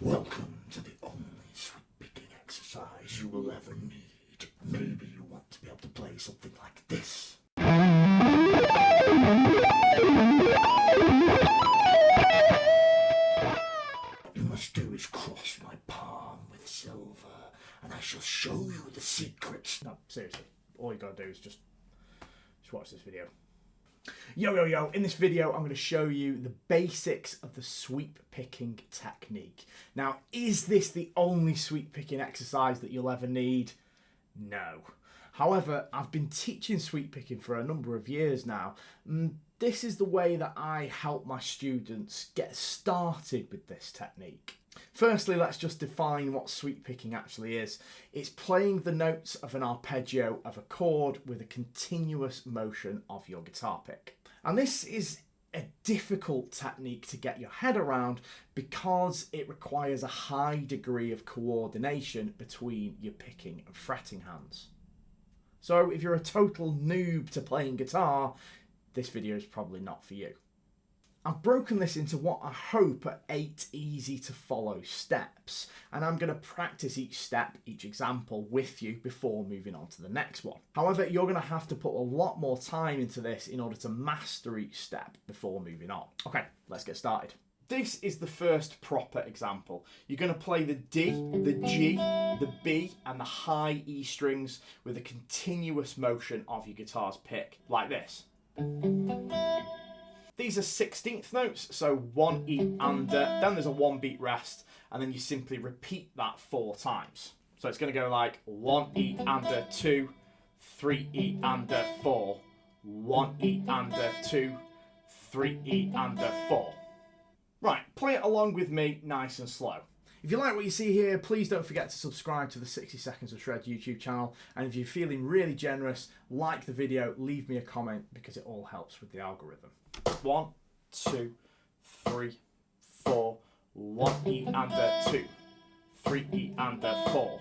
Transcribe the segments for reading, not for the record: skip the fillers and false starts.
Welcome to the only sweep picking exercise you will ever need. Maybe you want to be able to play something like this. What you must do is cross my palm with silver, and I shall show you the secrets. No, seriously, all you gotta do is just watch this video. Yo, in this video I'm going to show you the basics of the sweep picking technique. Now, is this the only sweep picking exercise that you'll ever need? No. However, I've been teaching sweep picking for a number of years now. This is the way that I help my students get started with this technique. Firstly, let's just define what sweep picking actually is. It's playing the notes of an arpeggio of a chord with a continuous motion of your guitar pick. And this is a difficult technique to get your head around because it requires a high degree of coordination between your picking and fretting hands. So if you're a total noob to playing guitar, this video is probably not for you. I've broken this into what I hope are 8 easy to follow steps, and I'm going to practice each step, each example with you before moving on to the next one. However, you're going to have to put a lot more time into this in order to master each step before moving on. Okay, let's get started. This is the first proper example. You're going to play the D, the G, the B and the high E strings with a continuous motion of your guitar's pick, like this. These are 16th notes, so 1 E under, then there's a 1 beat rest, and then you simply repeat that 4 times. So it's going to go like 1 E under 2, 3 E under 4, 1 E under 2, 3 E under 4. Right, play it along with me nice and slow. If you like what you see here, please don't forget to subscribe to the 60 Seconds of Shred YouTube channel, and if you're feeling really generous, like the video, leave me a comment because it all helps with the algorithm. 1, 2, 3, 4, 1 E under 2, 3 E under 4,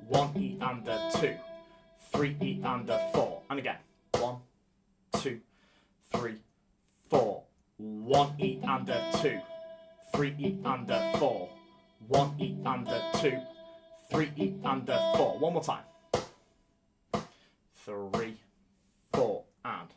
1 E under 2, 3 E under 4, and again, 1, 2, 3, 4, 1 E under 2, 3 E under 4, 1 E under 2, 3 E under 4. One more time. 3, 4, and.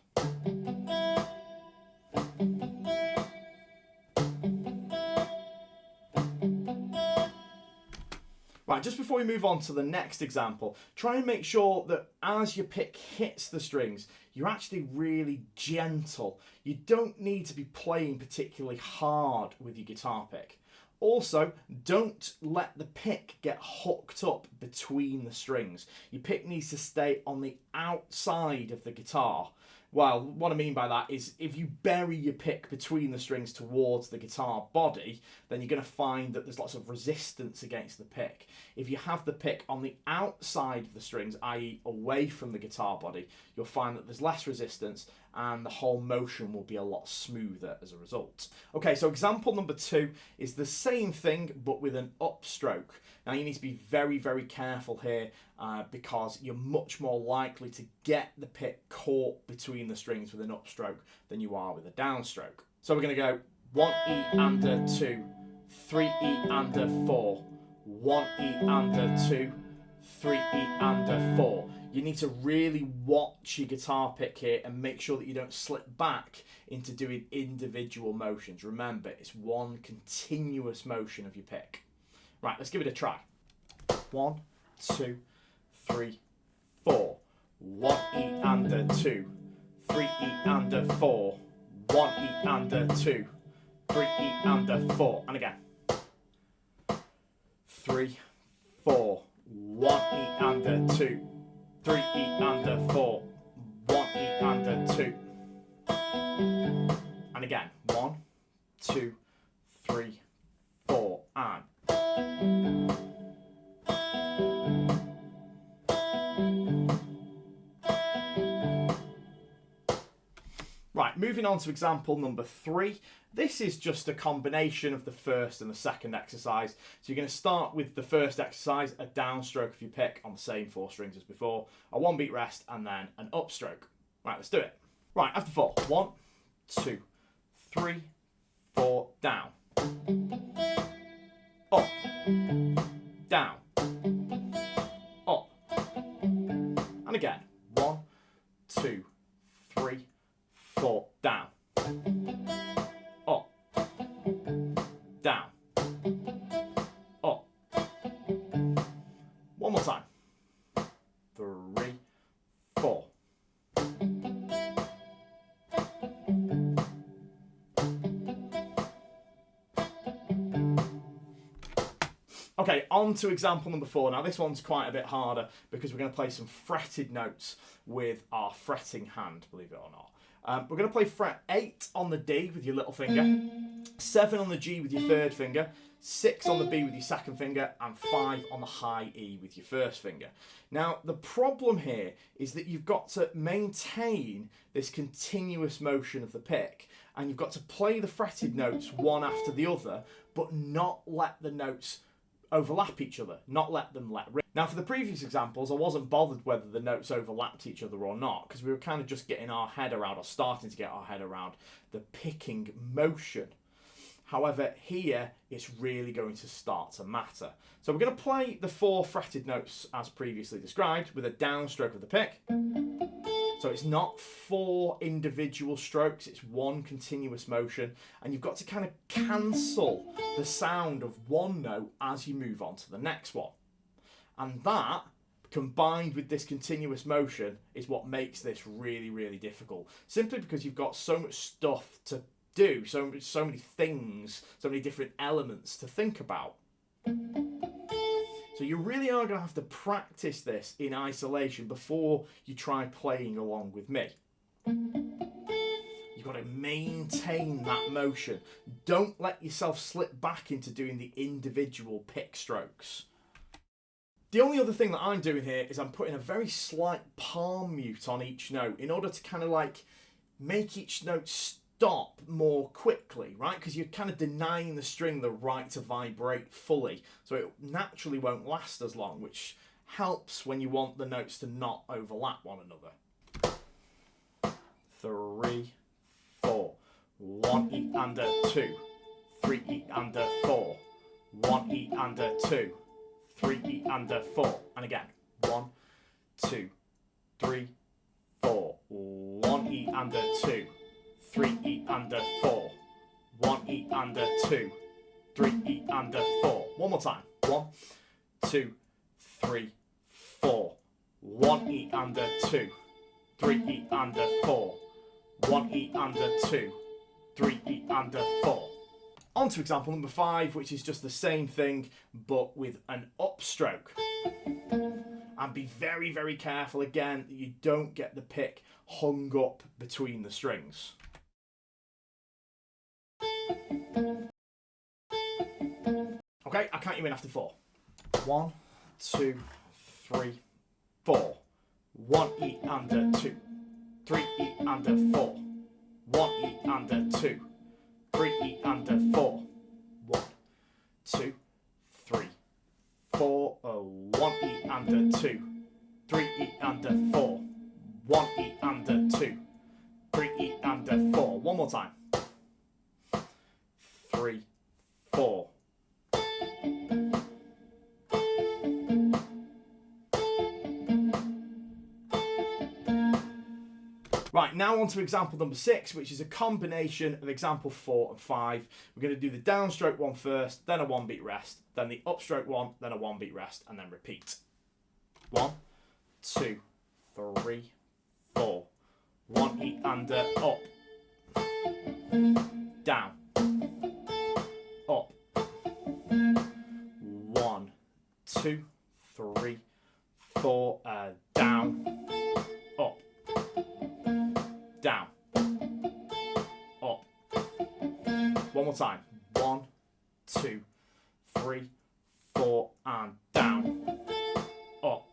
Right, just before we move on to the next example, try and make sure that as your pick hits the strings, you're actually really gentle. You don't need to be playing particularly hard with your guitar pick. Also, don't let the pick get hooked up between the strings. Your pick needs to stay on the outside of the guitar. Well, what I mean by that is if you bury your pick between the strings towards the guitar body, then you're going to find that there's lots of resistance against the pick. If you have the pick on the outside of the strings, i.e. away from the guitar body, you'll find that there's less resistance and the whole motion will be a lot smoother as a result. Okay, so example number 2 is the same thing but with an upstroke. Now you need to be very, very careful here because you're much more likely to get the pick caught between the strings with an upstroke than you are with a downstroke. So we're going to go 1 E under 2, 3 E under 4, 1 E under 2, 3 E under 4. You need to really watch your guitar pick here and make sure that you don't slip back into doing individual motions. Remember, it's one continuous motion of your pick. Right, let's give it a try. 1, 2, 3, 4. 1 E under 2, 3 E under 4, 1 E under 2, 3 E under 4. And again. 3, 4. 1 E under 2, 3 E under 4, 1 E under 2. And again. 1, 2, 3, 4, and. Right, moving on to example number 3. This is just a combination of the first and the second exercise. So you're going to start with the first exercise, a downstroke of your pick on the same 4 strings as before, a 1 beat rest, and then an upstroke. Right, let's do it. Right, after 4. 1, 2, 3, 4, down. Up. down, up, and again. 1, 2, 3, 4, down, up, down, up. One more time. 3, 4. Okay, on to example number 4. Now this one's quite a bit harder because we're going to play some fretted notes with our fretting hand, believe it or not. We're going to play fret 8 on the D with your little finger, 7 on the G with your third finger, 6 on the B with your second finger, and 5 on the high E with your first finger. Now, the problem here is that you've got to maintain this continuous motion of the pick, and you've got to play the fretted notes one after the other, but not let the notes overlap each other, not let them let rip. Now, for the previous examples, I wasn't bothered whether the notes overlapped each other or not, because we were kind of just getting our head around, or starting to get our head around, the picking motion. However, here, it's really going to start to matter. So we're going to play the 4 fretted notes as previously described with a downstroke of the pick. So it's not 4 individual strokes, it's one continuous motion, and you've got to kind of cancel the sound of one note as you move on to the next one. And that, combined with this continuous motion, is what makes this really, really difficult. Simply because you've got so much stuff to do, so many things, so many different elements to think about. So you really are going to have to practice this in isolation before you try playing along with me. You've got to maintain that motion. Don't let yourself slip back into doing the individual pick strokes. The only other thing that I'm doing here is I'm putting a very slight palm mute on each note in order to kind of like make each note stop more quickly, right? Because you're kind of denying the string the right to vibrate fully, so it naturally won't last as long, which helps when you want the notes to not overlap one another. 3, 4, 1 E and a 2, 3 E and a 4, 1 E and a 2, 3 E and a 4, and again 1, 2, 3, 4, 1 E and a 2, 3 E and a 4, 1 E and a 2, 3 E and a 4. One more time. 1, 2, 3, 4, 1 E and a 2, 3 E and a 4, 1 E and a 2, 3 E and a 4. On to example number 5, which is just the same thing but with an upstroke. And be very, very careful again that you don't get the pick hung up between the strings. Okay, I count you in after 4. 1, 2, 3, 4. 1 E and a 2, 3 E and a 4. 1 E and a 2, 3 E and a 4. 1, 2, 3, 4. 1 E and a 2, 3 E and a 4. 1 E and a 2, 3 E and a 4. One more time. 3, 4. Right, now on to example number 6, which is a combination of example 4 and 5. We're going to do the downstroke one first, then a 1-beat rest, then the upstroke one, then a 1-beat rest, and then repeat. 1, 2, 3, 4. 1 E and a up. Down. Up. 1, 2, 3, 4. Down. Up. Down. Up. One more time. 1, 2, 3, 4, and down. Up.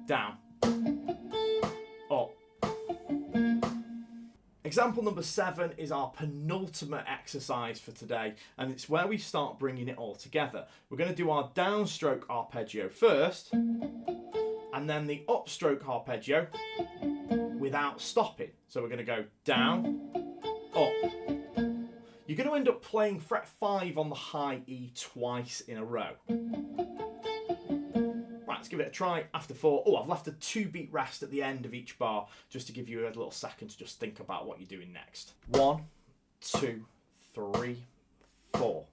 Down. Up. Example number 7 is our penultimate exercise for today, and it's where we start bringing it all together. We're going to do our downstroke arpeggio first, and then the upstroke arpeggio without stopping. So we're going to go down, up. you're going to end up playing fret 5 on the high E twice in a row. Right, let's give it a try. After 4, oh, I've left a 2-beat rest at the end of each bar just to give you a little second to just think about what you're doing next. 1, 2, 3, 4.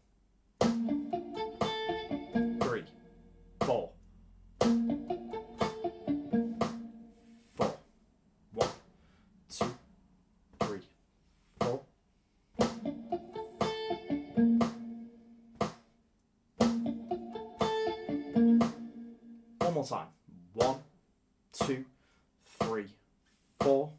3, 4. 4. 1, 2, 3, 4. One more time. 1, 2, 3, 4.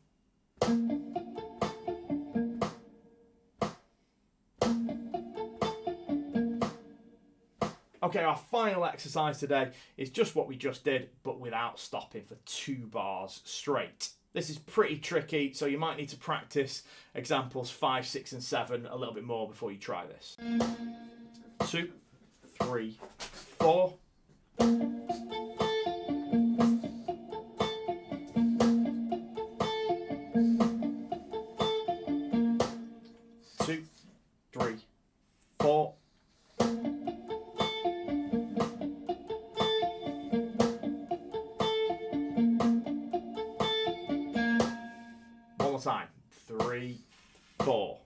Okay, our final exercise today is just what we just did, but without stopping for 2 bars straight. This is pretty tricky, so you might need to practice examples 5, 6, and 7 a little bit more before you try this. 2, 3, 4. 2, 3, 4. One more time. 3, 4.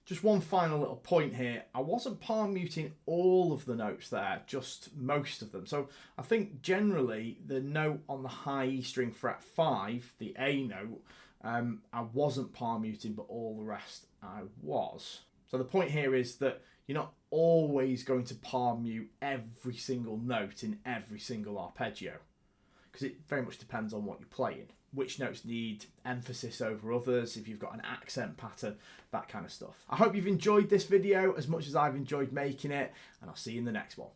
Just one final little point here. I wasn't palm muting all of the notes there, just most of them. So I think generally the note on the high E string fret 5, the A note, I wasn't palm muting, but all the rest I was. So the point here is that you're not always going to palm mute every single note in every single arpeggio, because it very much depends on what you're playing. Which notes need emphasis over others, if you've got an accent pattern, that kind of stuff. I hope you've enjoyed this video as much as I've enjoyed making it, and I'll see you in the next one.